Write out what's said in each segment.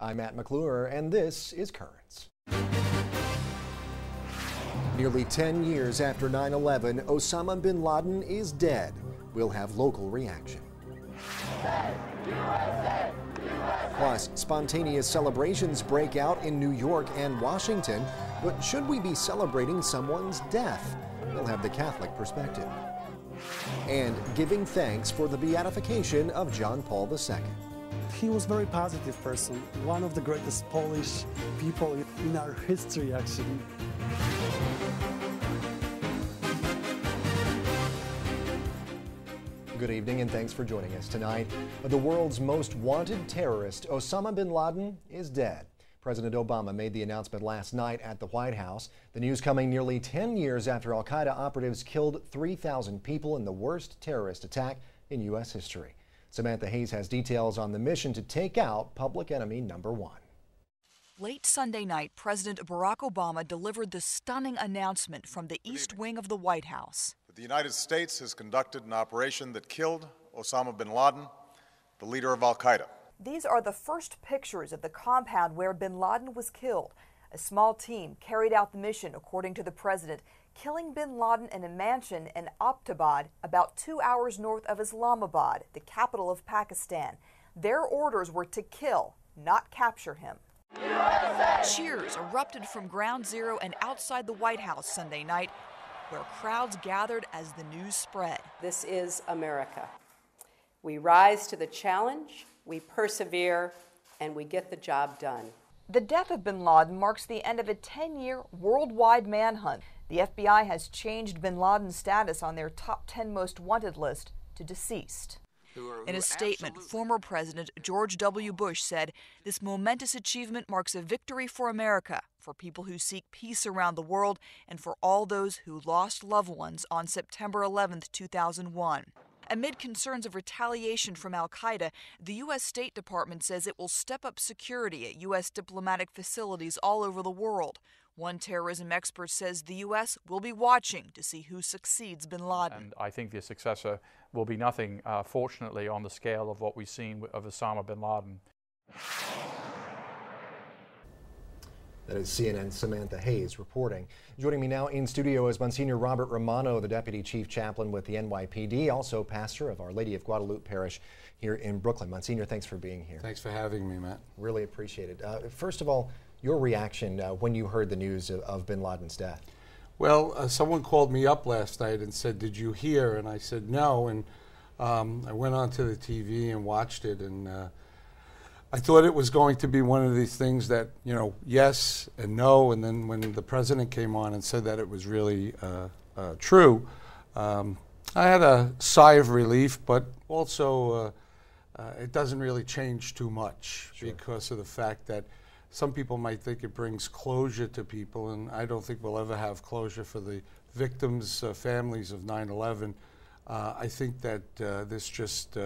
I'm Matt McClure, and this is Currents. Nearly 10 years after 9/11, Osama bin Laden is dead. We'll have local reaction. Plus, spontaneous celebrations break out in New York and Washington. But should we be celebrating someone's death? We'll have the Catholic perspective. And giving thanks for the beatification of John Paul II. He was a very positive person, one of the greatest Polish people in our history, actually. Good evening and thanks for joining us tonight. The world's most wanted terrorist, Osama bin Laden, is dead. President Obama made the announcement last night at the White House. The news coming nearly 10 years after al-Qaeda operatives killed 3,000 people in the worst terrorist attack in U.S. history. Samantha Hayes has details on the mission to take out public enemy number one. Late Sunday night, President Barack Obama delivered the stunning announcement from the East Wing of the White House. The United States has conducted an operation that killed Osama bin Laden, the leader of al-Qaeda. These are the first pictures of the compound where bin Laden was killed. A small team carried out the mission, according to the president, killing bin Laden in a mansion in Abbottabad, about 2 hours north of Islamabad, the capital of Pakistan. Their orders were to kill, not capture him. Cheers erupted from Ground Zero and outside the White House Sunday night, where crowds gathered as the news spread. This is America. We rise to the challenge, we persevere, and we get the job done. The death of bin Laden marks the end of a 10-year worldwide manhunt. The FBI has changed bin Laden's status on their top 10 most wanted list to deceased. In a statement, former President George W. Bush said, "This momentous achievement marks a victory for America, for people who seek peace around the world, and for all those who lost loved ones on September 11, 2001. Amid concerns of retaliation from al-Qaeda, the U.S. State Department says it will step up security at U.S. diplomatic facilities all over the world. One terrorism expert says the U.S. will be watching to see who succeeds bin Laden. And I think the successor will be nothing, fortunately, on the scale of what we've seen of Osama bin Laden. That is CNN's Samantha Hayes reporting. Joining me now in studio is Monsignor Robert Romano, the Deputy Chief Chaplain with the NYPD, also pastor of Our Lady of Guadalupe Parish here in Brooklyn. Monsignor, thanks for being here. Thanks for having me, Matt. Really appreciate it. First of all, your reaction when you heard the news of bin Laden's death. Well, someone called me up last night and said, "Did you hear?" And I said, "No." And I went onto the TV and watched it, and I thought it was going to be one of these things that, you know, yes and no. And then when the president came on and said that it was really true, I had a sigh of relief, but also it doesn't really change too much. Sure. Because of the fact that some people might think it brings closure to people, and I don't think we'll ever have closure for the victims' families of 9/11. I think that this just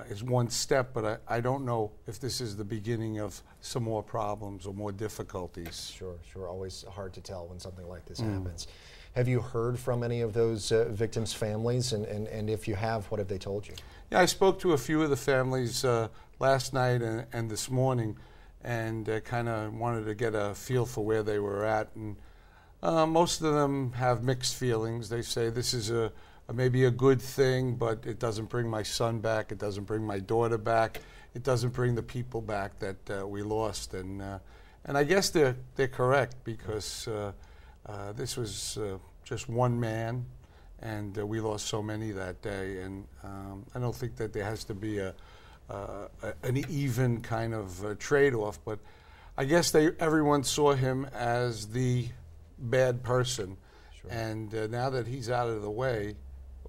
is one step, but I don't know if this is the beginning of some more problems or more difficulties. Sure. Always hard to tell when something like this happens. Have you heard from any of those victims' families? And if you have, what have they told you? Yeah, I spoke to a few of the families last night and this morning, and kind of wanted to get a feel for where they were at. And most of them have mixed feelings. They say this is maybe a good thing, but it doesn't bring my son back, it doesn't bring my daughter back, it doesn't bring the people back that we lost. And I guess they're correct, because this was just one man, and we lost so many that day. And I don't think that there has to be an even kind of trade-off, but I guess everyone saw him as the bad person. Sure. And now that he's out of the way,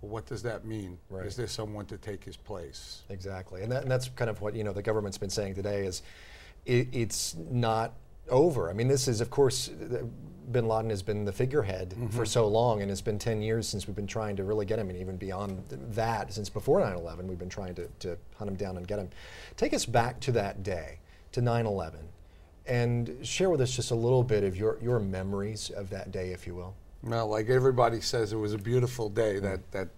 what does that mean? Right. Is there someone to take his place? Exactly, and that's kind of what the government's been saying today. Is it's not over. I mean, this is, of course, bin Laden has been the figurehead for so long, and it's been 10 years since we've been trying to really get him, and even beyond that, since before 9/11, we've been trying to hunt him down and get him. Take us back to that day, to 9/11, and share with us just a little bit of your memories of that day, if you will. Well, like everybody says, it was a beautiful day, that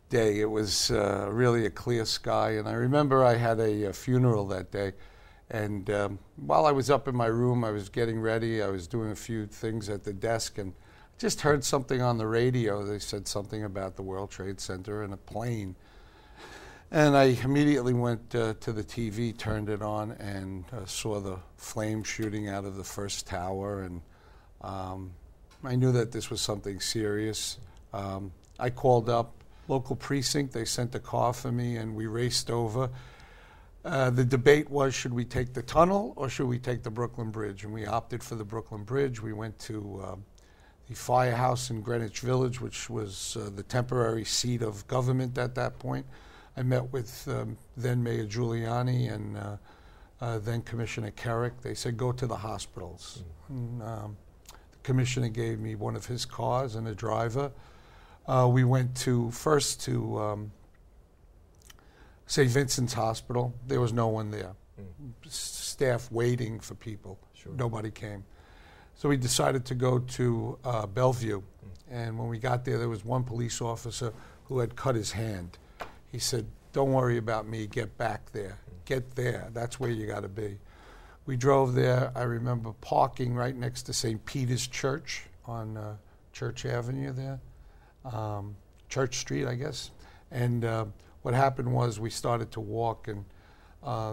day. It was really a clear sky, and I remember I had a funeral that day, And while I was up in my room, I was getting ready. I was doing a few things at the desk, and just heard something on the radio. They said something about the World Trade Center and a plane. And I immediately went to the TV, turned it on, and saw the flame shooting out of the first tower. And I knew that this was something serious. I called up local precinct. They sent a car for me, and we raced over. The debate was, should we take the tunnel or should we take the Brooklyn Bridge? And we opted for the Brooklyn Bridge. We went to the firehouse in Greenwich Village, which was the temporary seat of government at that point. I met with then Mayor Giuliani and then Commissioner Kerrick. They said, go to the hospitals. And, the commissioner gave me one of his cars and a driver. We went first to St. Vincent's Hospital. There was no one there. Staff waiting for people. Sure. Nobody came. So we decided to go to Bellevue. And when we got there, there was one police officer who had cut his hand. He said, don't worry about me, get back there. Get there, that's where you gotta be. We drove there. I remember parking right next to St. Peter's Church on Church Avenue there. Church Street, I guess. And what happened was we started to walk, and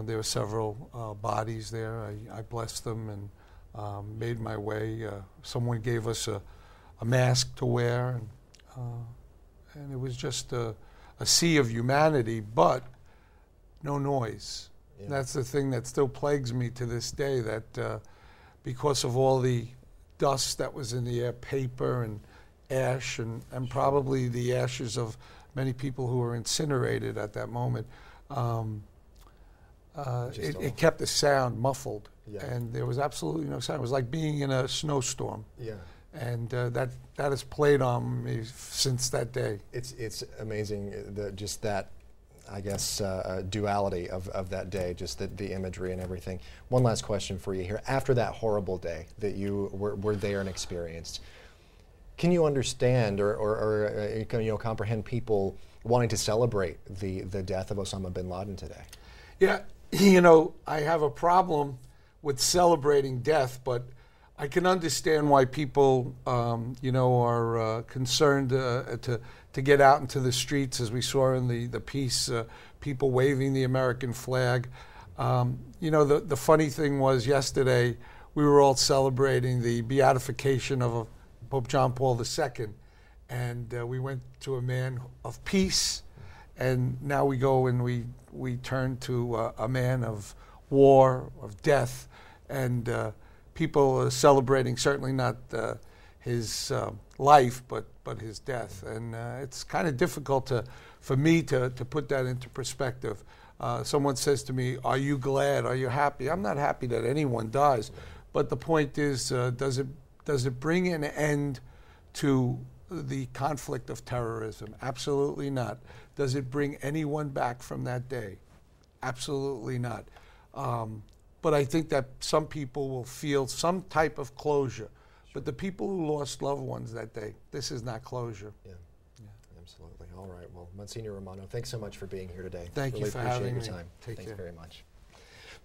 there were several bodies there. I blessed them and made my way. Someone gave us a mask to wear, and it was just a sea of humanity, but no noise. Yeah. That's the thing that still plagues me to this day, that because of all the dust that was in the air, paper and ash, and probably the ashes of many people who were incinerated at that moment, it kept the sound muffled. Yeah. And there was absolutely no sound. It was like being in a snowstorm. Yeah. And that has played on me since that day. It's amazing, just that, I guess, duality of that day, just the imagery and everything. One last question for you here. After that horrible day that you were there and experienced, can you understand or comprehend people wanting to celebrate the death of Osama bin Laden today? Yeah, I have a problem with celebrating death, but I can understand why people, are concerned to get out into the streets, as we saw in the piece, people waving the American flag. The funny thing was, yesterday we were all celebrating the beatification of Pope John Paul II, and we went to a man of peace, and now we go and we turn to a man of war, of death, and people are celebrating certainly not his life, but his death. And it's kind of difficult for me to put that into perspective. Someone says to me, are you glad? Are you happy? I'm not happy that anyone dies. But the point is, does it bring an end to the conflict of terrorism? Absolutely not. Does it bring anyone back from that day? Absolutely not. But I think that some people will feel some type of closure. But the people who lost loved ones that day, this is not closure. Yeah, absolutely. All right. Well, Monsignor Romano, thanks so much for being here today. Thank you for having me. Your time. Thanks very much.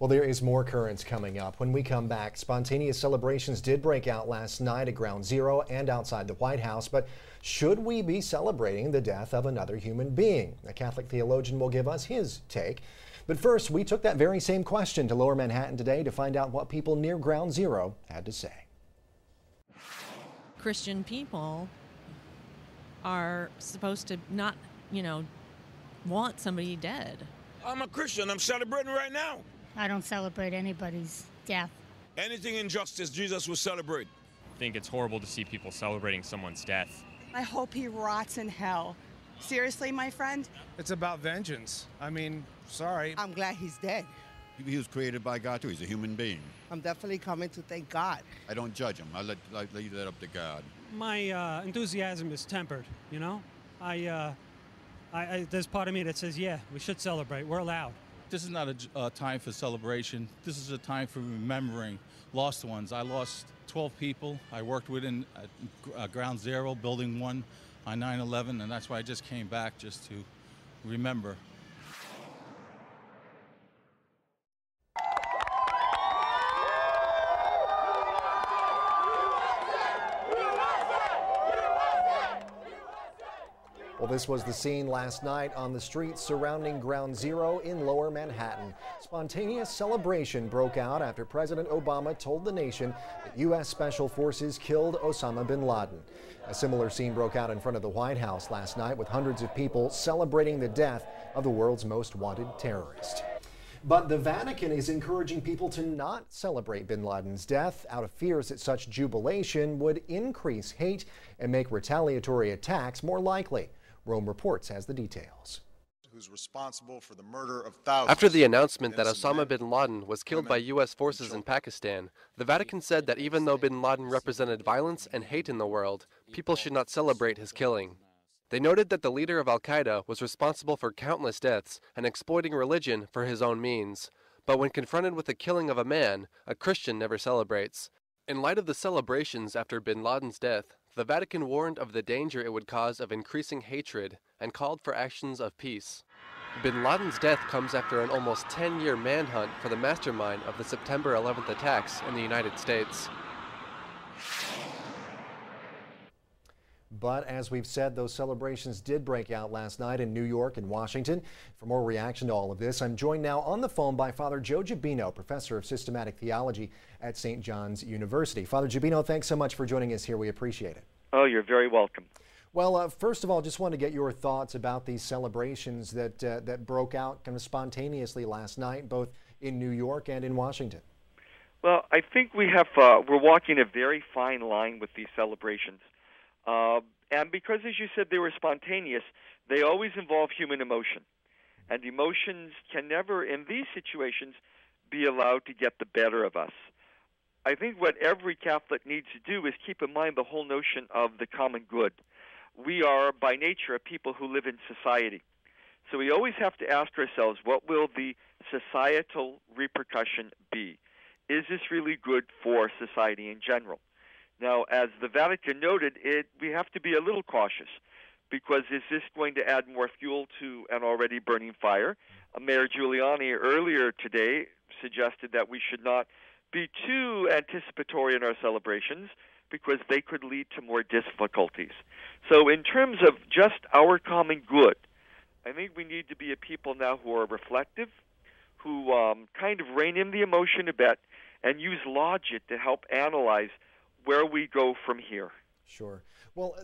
Well, there is more currents coming up. When we come back, spontaneous celebrations did break out last night at Ground Zero and outside the White House. But should we be celebrating the death of another human being? A Catholic theologian will give us his take. But first, we took that very same question to Lower Manhattan today to find out what people near Ground Zero had to say. Christian people are supposed to not, want somebody dead. I'm a Christian. I'm celebrating right now. I don't celebrate anybody's death. Anything injustice, Jesus will celebrate. I think it's horrible to see people celebrating someone's death. I hope he rots in hell. Seriously, my friend? It's about vengeance. I mean, sorry. I'm glad he's dead. He was created by God, too. He's a human being. I'm definitely coming to thank God. I don't judge him. I leave that up to God. My enthusiasm is tempered, there's part of me that says, yeah, we should celebrate. We're allowed. This is not a time for celebration. This is a time for remembering lost ones. I lost 12 people I worked with in Ground Zero, Building 1 on 9/11, and that's why I just came back just to remember. this was the scene last night on the streets surrounding Ground Zero in Lower Manhattan. Spontaneous celebration broke out after President Obama told the nation that U.S. Special Forces killed Osama bin Laden. A similar scene broke out in front of the White House last night, with hundreds of people celebrating the death of the world's most wanted terrorist. But the Vatican is encouraging people to not celebrate bin Laden's death out of fears that such jubilation would increase hate and make retaliatory attacks more likely. Rome Reports has the details. Who's responsible for the murder of thousands. After the announcement that Osama bin Laden was killed by U.S. forces in Pakistan, the Vatican said that even though bin Laden represented violence and hate in the world, people should not celebrate his killing. They noted that the leader of al-Qaeda was responsible for countless deaths and exploiting religion for his own means. But when confronted with the killing of a man, a Christian never celebrates. In light of the celebrations after bin Laden's death, the Vatican warned of the danger it would cause of increasing hatred and called for actions of peace. Bin Laden's death comes after an almost 10-year manhunt for the mastermind of the September 11th attacks in the United States. But as we've said, those celebrations did break out last night in New York and Washington. For more reaction to all of this, I'm joined now on the phone by Father Joe Giubino, professor of systematic theology at St. John's University. Father Giubino, thanks so much for joining us here. We appreciate it. Oh, you're very welcome. Well, first of all, just wanted to get your thoughts about these celebrations that broke out kind of spontaneously last night, both in New York and in Washington. Well, I think we're walking a very fine line with these celebrations. And because, as you said, they were spontaneous, they always involve human emotion. And emotions can never, in these situations, be allowed to get the better of us. I think what every Catholic needs to do is keep in mind the whole notion of the common good. We are, by nature, a people who live in society. So we always have to ask ourselves, what will the societal repercussion be? Is this really good for society in general? Now, as the Vatican noted, we have to be a little cautious, because is this going to add more fuel to an already burning fire? Mayor Giuliani earlier today suggested that we should not be too anticipatory in our celebrations, because they could lead to more difficulties. So in terms of just our common good, I think we need to be a people now who are reflective, who kind of rein in the emotion a bit, and use logic to help analyze where we go from here. Sure. Well,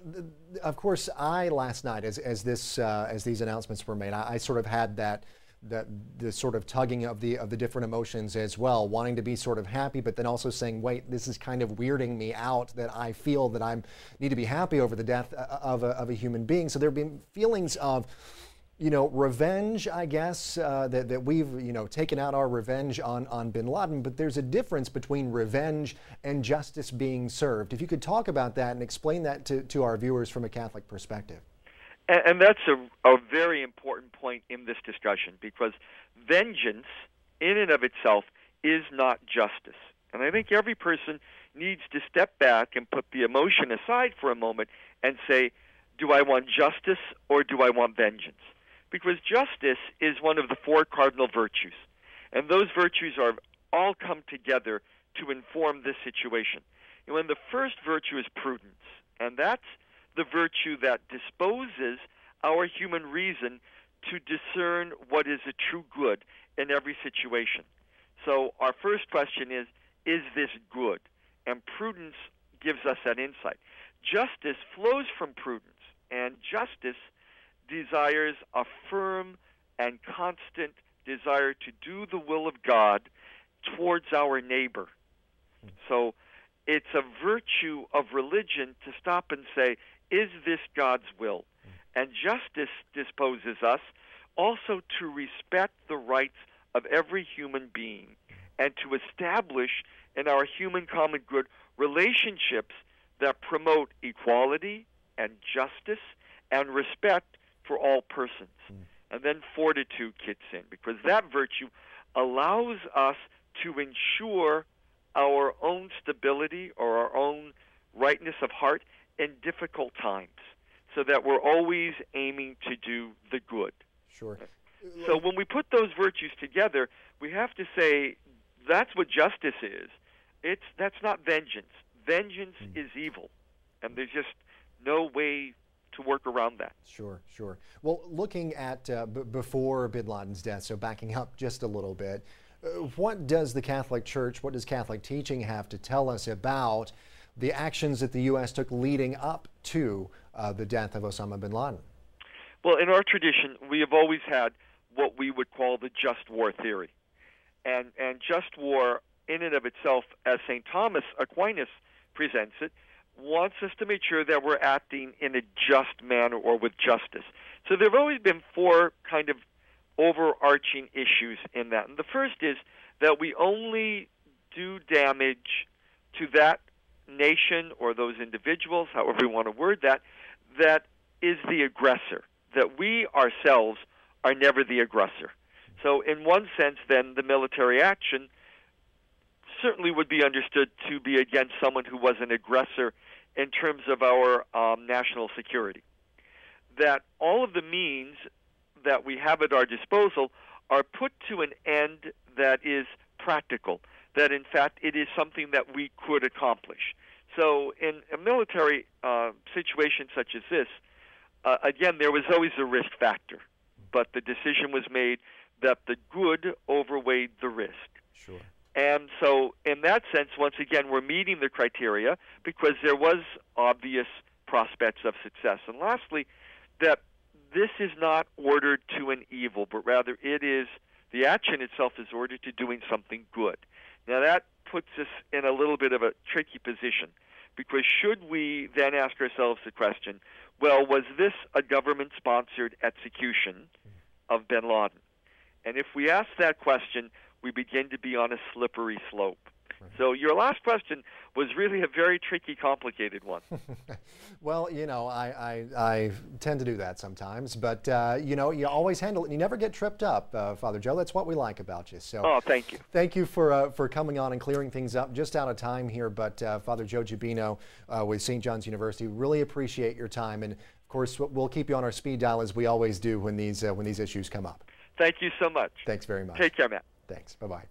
of course, last night, as these announcements were made, I sort of had the sort of tugging of the different emotions as well, wanting to be sort of happy, but then also saying, wait, this is kind of weirding me out, that I feel that I need to be happy over the death of a human being. So there have been feelings of, revenge, I guess, that we've, taken out our revenge on bin Laden, but there's a difference between revenge and justice being served. If you could talk about that and explain that to our viewers from a Catholic perspective. And that's a very important point in this discussion, because vengeance, in and of itself, is not justice. And I think every person needs to step back and put the emotion aside for a moment and say, do I want justice or do I want vengeance? Because justice is one of the four cardinal virtues. And those virtues are all come together to inform this situation. And the first virtue is prudence, and that's the virtue that disposes our human reason to discern what is a true good in every situation. So our first question is this good? And prudence gives us that insight. Justice flows from prudence, and justice desires a firm and constant desire to do the will of God towards our neighbor. So it's a virtue of religion to stop and say, is this God's will? And justice disposes us also to respect the rights of every human being and to establish in our human common good relationships that promote equality and justice and respect for all persons. And then fortitude kicks in, because that virtue allows us to ensure our own stability or our own rightness of heart in difficult times, so that we're always aiming to do the good. Sure. So when we put those virtues together, we have to say that's what justice is. That's not vengeance. Vengeance is evil, and there's just no way to work around that. Sure, sure. Well, looking at before Bin Laden's death, so backing up just a little bit, what does the Catholic Church, what does Catholic teaching have to tell us about the actions that the U.S. took leading up to the death of Osama bin Laden? Well, in our tradition, we have always had what we would call the just war theory. And just war in and of itself, as St. Thomas Aquinas presents it, wants us to make sure that we're acting in a just manner or with justice. So there have always been four kind of overarching issues in that. And the first is that we only do damage to that nation or those individuals, however you want to word that, that is the aggressor, that we ourselves are never the aggressor. So in one sense, then, the military action certainly would be understood to be against someone who was an aggressor in terms of our national security. That all of the means that we have at our disposal are put to an end that is practical, that in fact it is something that we could accomplish. So in a military situation such as this, again, there was always a risk factor, but the decision was made that the good overweighed the risk. Sure. And so in that sense, once again, we're meeting the criteria because there was obvious prospects of success. And lastly, that this is not ordered to an evil, but rather it is, the action itself is ordered to doing something good. Now that puts us in a little bit of a tricky position, because should we then ask ourselves the question, well, was this a government-sponsored execution of bin Laden? And if we ask that question, we begin to be on a slippery slope. So your last question was really a very tricky, complicated one. Well, you know, I tend to do that sometimes, but you know, you always handle it and you never get tripped up, Father Joe. That's what we like about you. So, oh, thank you. Thank you for coming on and clearing things up. Just out of time here, but Father Joe Giubino with St. John's University, really appreciate your time, and of course we'll keep you on our speed dial as we always do when these issues come up. Thank you so much. Thanks very much. Take care, Matt. Thanks. Bye-bye.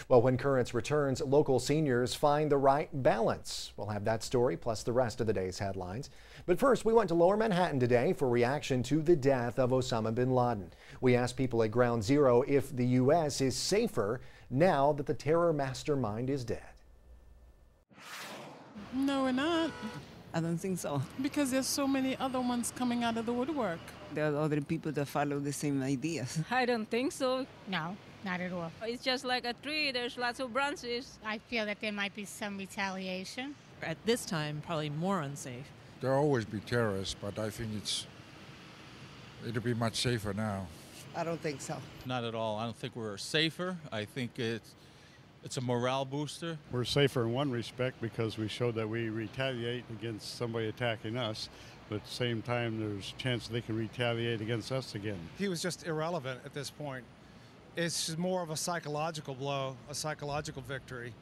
Well, when Currents returns, local seniors find the right balance. We'll have that story plus the rest of the day's headlines. But first, we went to Lower Manhattan today for reaction to the death of Osama bin Laden. We asked people at Ground Zero if the U.S. is safer now that the terror mastermind is dead. No, we're not. I don't think so. Because there's so many other ones coming out of the woodwork. There are other people that follow the same ideas. I don't think so. No, not at all. It's just like a tree. There's lots of branches. I feel that there might be some retaliation. At this time, probably more unsafe. There'll always be terrorists, but I think it'll be much safer now. I don't think so. Not at all. I don't think we're safer. I think it's a morale booster. We're safer in one respect because we showed that we retaliate against somebody attacking us, but at the same time there's a chance they can retaliate against us again. He was just irrelevant at this point. It's just more of a psychological blow, a psychological victory.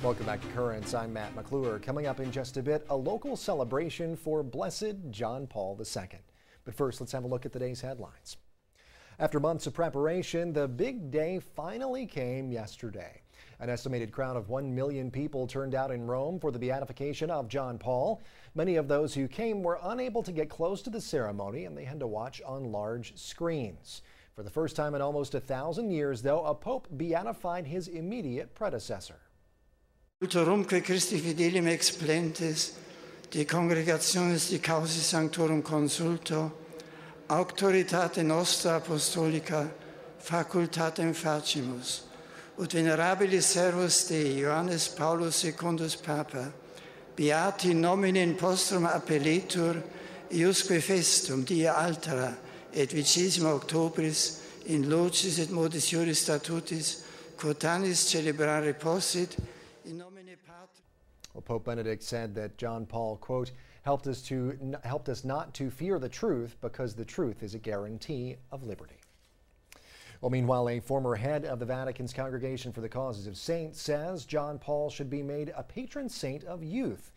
Welcome back to Currents. I'm Matt McClure. Coming up in just a bit, a local celebration for Blessed John Paul II. But first, let's have a look at today's headlines. After months of preparation, the big day finally came yesterday. An estimated crowd of 1 million people turned out in Rome for the beatification of John Paul. Many of those who came were unable to get close to the ceremony, and they had to watch on large screens. For the first time in almost 1,000 years, though, a pope beatified his immediate predecessor. Ulterumque Christi fidelium explentes, de congregationis de causi sanctorum consulto, auctoritate nostra apostolica, facultatem facimus, ut venerabilis servus Dei Johannes Paulus secundus Papa, beati nomine postrum appelletur, iusque festum dia altera et 20 Octobris in locis et modis juris statutis quotanis celebrare possit. Well, Pope Benedict said that John Paul, quote, helped us not to fear the truth because the truth is a guarantee of liberty. Well, meanwhile, a former head of the Vatican's Congregation for the Causes of Saints says John Paul should be made a patron saint of youth.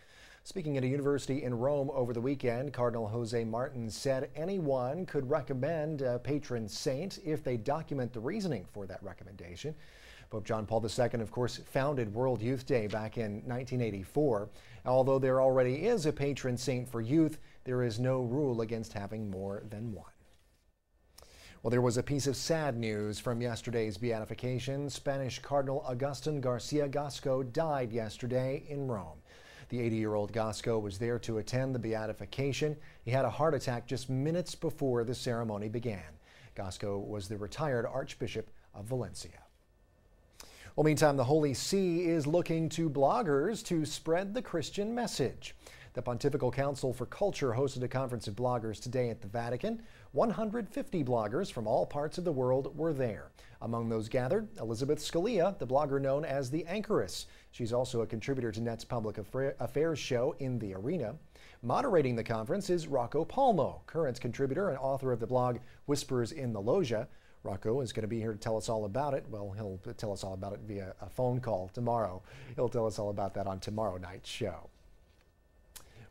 Speaking at a university in Rome over the weekend, Cardinal Jose Martins said anyone could recommend a patron saint if they document the reasoning for that recommendation. Pope John Paul II, of course, founded World Youth Day back in 1984. Although there already is a patron saint for youth, there is no rule against having more than one. Well, there was a piece of sad news from yesterday's beatification. Spanish Cardinal Agustin Garcia Gasco died yesterday in Rome. The 80-year-old Gasco was there to attend the beatification. He had a heart attack just minutes before the ceremony began. Gasco was the retired Archbishop of Valencia. Well, meantime, the Holy See is looking to bloggers to spread the Christian message. The Pontifical Council for Culture hosted a conference of bloggers today at the Vatican. 150 bloggers from all parts of the world were there. Among those gathered, Elizabeth Scalia, the blogger known as the Anchoress. She's also a contributor to Net's public affairs show In the Arena. Moderating the conference is Rocco Palmo, Current's contributor and author of the blog Whispers in the Loggia. Rocco is going to be here to tell us all about it. Well, he'll tell us all about it via a phone call tomorrow. He'll tell us all about that on tomorrow night's show.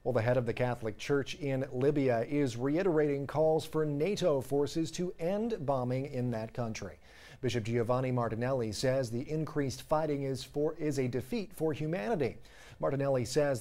Well, the head of the Catholic Church in Libya is reiterating calls for NATO forces to end bombing in that country. Bishop Giovanni Martinelli says the increased fighting is a defeat for humanity. Martinelli says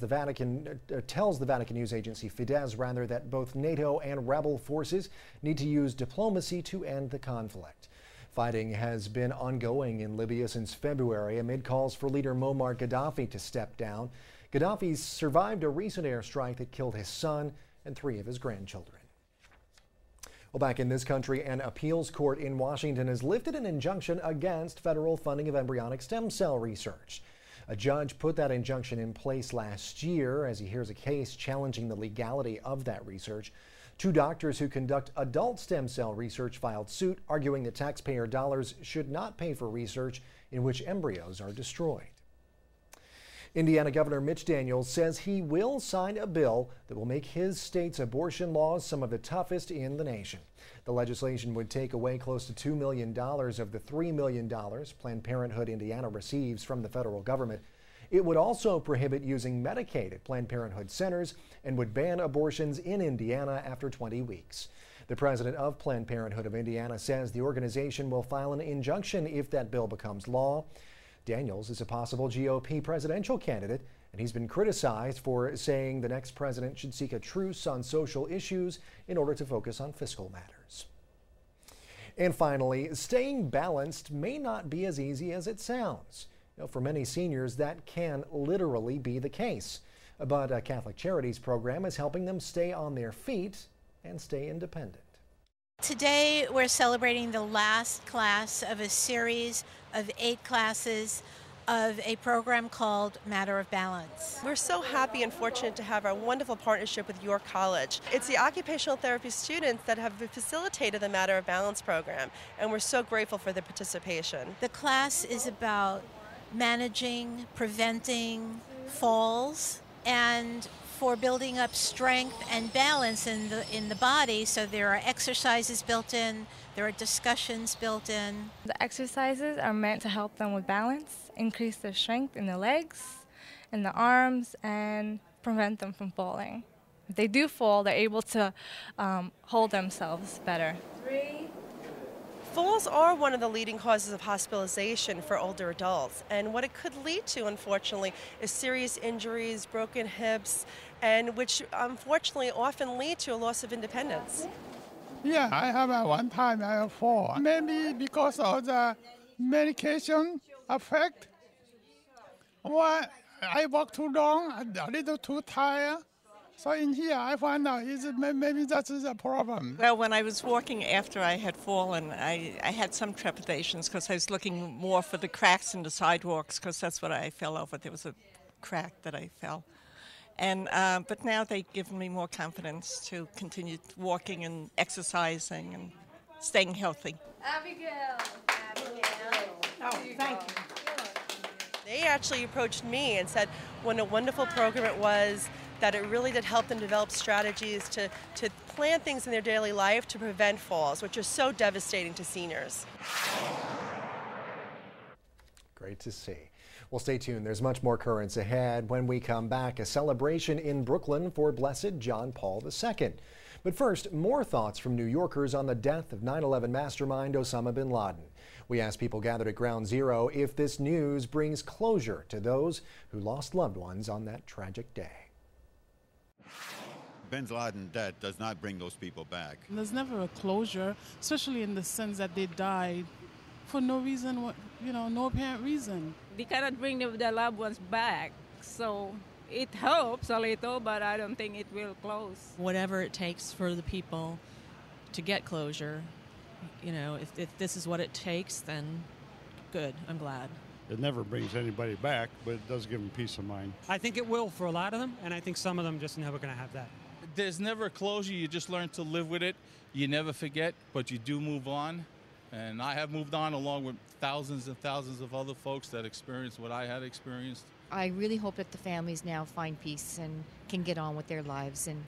tells the Vatican news agency Fides that both NATO and rebel forces need to use diplomacy to end the conflict. Fighting has been ongoing in Libya since February amid calls for leader Muammar Gaddafi to step down. Gaddafi survived a recent airstrike that killed his son and 3 of his grandchildren. Well, back in this country, an appeals court in Washington has lifted an injunction against federal funding of embryonic stem cell research. A judge put that injunction in place last year as he hears a case challenging the legality of that research. 2 doctors who conduct adult stem cell research filed suit, arguing that taxpayer dollars should not pay for research in which embryos are destroyed. Indiana Governor Mitch Daniels says he will sign a bill that will make his state's abortion laws some of the toughest in the nation. The legislation would take away close to $2 million of the $3 million Planned Parenthood Indiana receives from the federal government. It would also prohibit using Medicaid at Planned Parenthood centers and would ban abortions in Indiana after 20 weeks. The president of Planned Parenthood of Indiana says the organization will file an injunction if that bill becomes law. Daniels is a possible GOP presidential candidate, and he's been criticized for saying the next president should seek a truce on social issues in order to focus on fiscal matters. And finally, staying balanced may not be as easy as it sounds. For many seniors, that can literally be the case. But a Catholic Charities program is helping them stay on their feet and stay independent. Today we're celebrating the last class of a series of 8 classes of a program called Matter of Balance. We're so happy and fortunate to have our wonderful partnership with your college. It's the occupational therapy students that have facilitated the Matter of Balance program, and we're so grateful for their participation. The class is about managing, preventing falls, and for building up strength and balance in the body. So there are exercises built in, there are discussions built in. The exercises are meant to help them with balance, increase their strength in the legs, in the arms, and prevent them from falling. If they do fall, they're able to hold themselves better. 3. Falls are one of the leading causes of hospitalization for older adults, and what it could lead to, unfortunately, is serious injuries, broken hips, and which unfortunately often lead to a loss of independence. Yeah, I have one time I fall. Maybe because of the medication effect, or I walk too long, a little too tired. So in here, I find out maybe that is a problem. Well, when I was walking after I had fallen, I had some trepidations because I was looking more for the cracks in the sidewalks because that's what I fell over. There was a crack that I fell. And but now they've given me more confidence to continue walking and exercising and staying healthy. Abigail. Oh, thank you. They actually approached me and said what a wonderful program it was, that it really did help them develop strategies to plan things in their daily life to prevent falls, which are so devastating to seniors. Great to see. Well, stay tuned. There's much more currents ahead. When we come back, a celebration in Brooklyn for Blessed John Paul II. But first, more thoughts from New Yorkers on the death of 9/11 mastermind Osama bin Laden. We asked people gathered at Ground Zero if this news brings closure to those who lost loved ones on that tragic day. Bin Laden's death does not bring those people back. There's never a closure, especially in the sense that they died for no reason, no apparent reason. They cannot bring their loved ones back, so it helps a little, but I don't think it will close. Whatever it takes for the people to get closure, if this is what it takes, then good, I'm glad. It never brings anybody back, but it does give them peace of mind. I think it will for a lot of them, and I think some of them just never going to have that. There's never a closure. You just learn to live with it. You never forget, but you do move on. And I have moved on along with thousands and thousands of other folks that experienced what I had experienced. I really hope that the families now find peace and can get on with their lives. And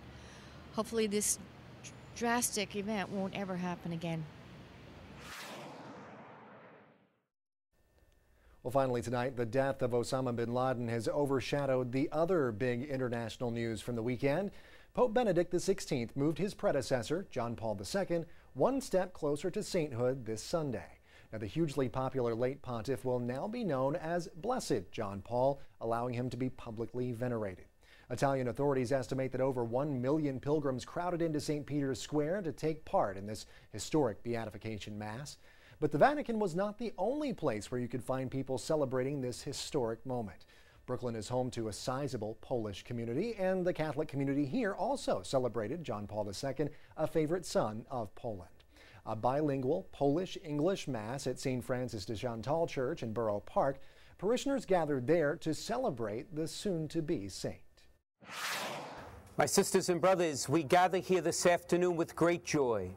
hopefully this drastic event won't ever happen again. Well, finally tonight, the death of Osama bin Laden has overshadowed the other big international news from the weekend. Pope Benedict XVI moved his predecessor, John Paul II, one step closer to sainthood this Sunday. Now, the hugely popular late pontiff will now be known as Blessed John Paul, allowing him to be publicly venerated. Italian authorities estimate that over 1 million pilgrims crowded into St. Peter's Square to take part in this historic beatification mass. But the Vatican was not the only place where you could find people celebrating this historic moment. Brooklyn is home to a sizable Polish community, and the Catholic community here also celebrated John Paul II, a favorite son of Poland. A bilingual Polish-English Mass at St. Francis de Chantal Church in Borough Park. Parishioners gathered there to celebrate the soon-to-be saint. My sisters and brothers, we gather here this afternoon with great joy.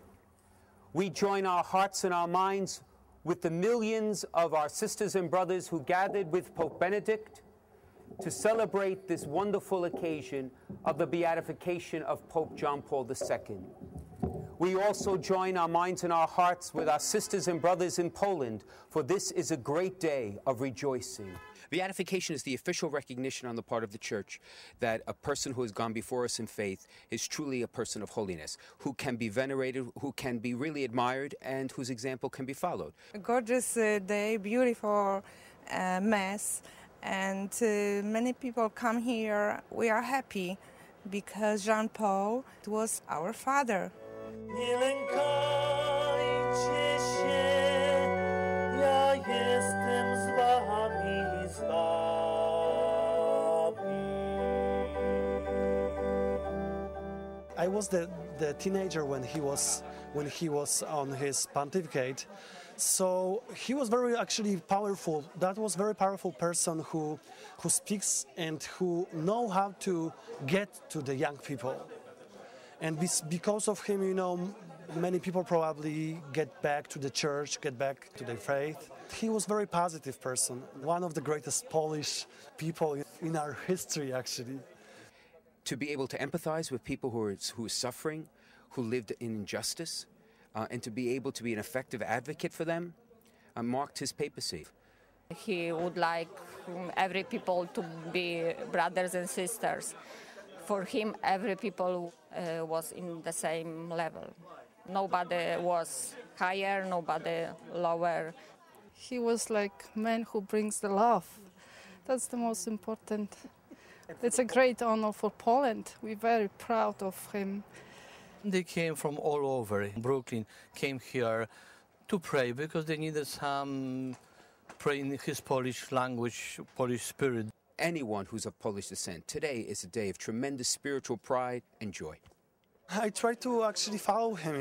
We join our hearts and our minds with the millions of our sisters and brothers who gathered with Pope Benedict to celebrate this wonderful occasion of the beatification of Pope John Paul II. We also join our minds and our hearts with our sisters and brothers in Poland, for this is a great day of rejoicing. Beatification is the official recognition on the part of the Church that a person who has gone before us in faith is truly a person of holiness, who can be venerated, who can be really admired, and whose example can be followed. A gorgeous day, beautiful Mass, and many people come here. We are happy because Jean Paul was our father. I was the teenager when he was on his pontificate, so he was very actually powerful. That was very powerful person who speaks and who know how to get to the young people, and because of him, many people probably get back to the church, get back to their faith. He was a very positive person, one of the greatest Polish people in our history, actually. To be able to empathize with people who are suffering, who lived in injustice, and to be able to be an effective advocate for them, marked his papacy. He would like every people to be brothers and sisters. For him, every people was in the same level. Nobody was higher, nobody lower. He was like man who brings the love. That's the most important. It's a great honor for Poland. We're very proud of him. They came from all over. Brooklyn came here to pray because they needed some pray in his Polish language, Polish spirit. Anyone who's of Polish descent, today is a day of tremendous spiritual pride and joy. I try to actually follow him,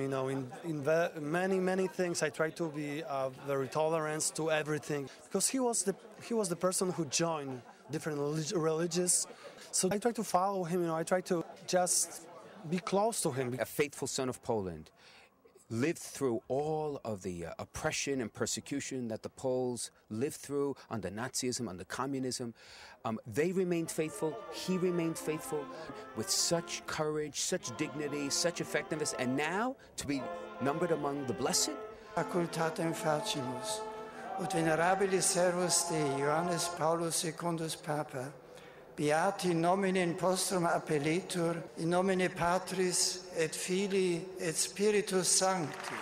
in many things. I try to be very tolerant to everything because he was the person who joined different religions. So I try to follow him. I try to just be close to him. A faithful son of Poland lived through all of the oppression and persecution that the Poles lived through under Nazism, under communism. They remained faithful. He remained faithful with such courage, such dignity, such effectiveness. And now to be numbered among the blessed. Facultatem facimus, ut venerabilis servus Dei, Johannes Paulus Secundus Papa, Beati nomine in postrum appellitur, in nomine Patris et Filii et Spiritus Sancti.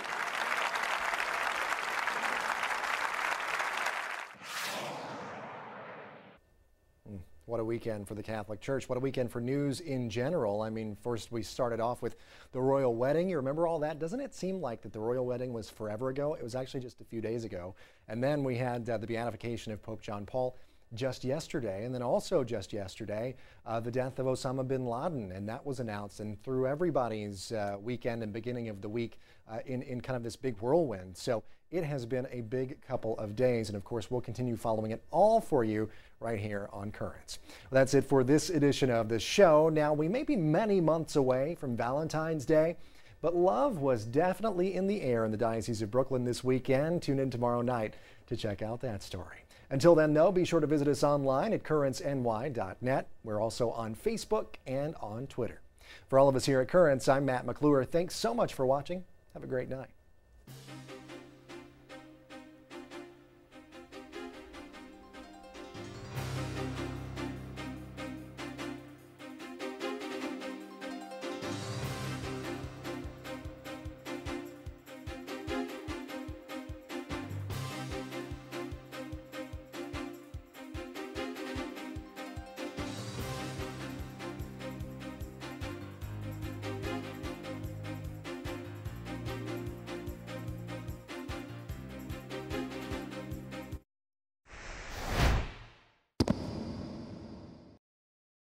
What a weekend for the Catholic Church. What a weekend for news in general. I mean, first we started off with the royal wedding. You remember all that? Doesn't it seem like that the royal wedding was forever ago? It was actually just a few days ago. And then we had the beatification of Pope John Paul just yesterday. And then also just yesterday, the death of Osama bin Laden. And that was announced. And through everybody's weekend and beginning of the week in kind of this big whirlwind. So it has been a big couple of days. And of course, we'll continue following it all for you right here on Currents. Well, that's it for this edition of the show. Now, we may be many months away from Valentine's Day, but love was definitely in the air in the Diocese of Brooklyn this weekend. Tune in tomorrow night to check out that story. Until then, though, be sure to visit us online at currentsny.net. We're also on Facebook and on Twitter. For all of us here at Currents, I'm Matt McClure. Thanks so much for watching. Have a great night.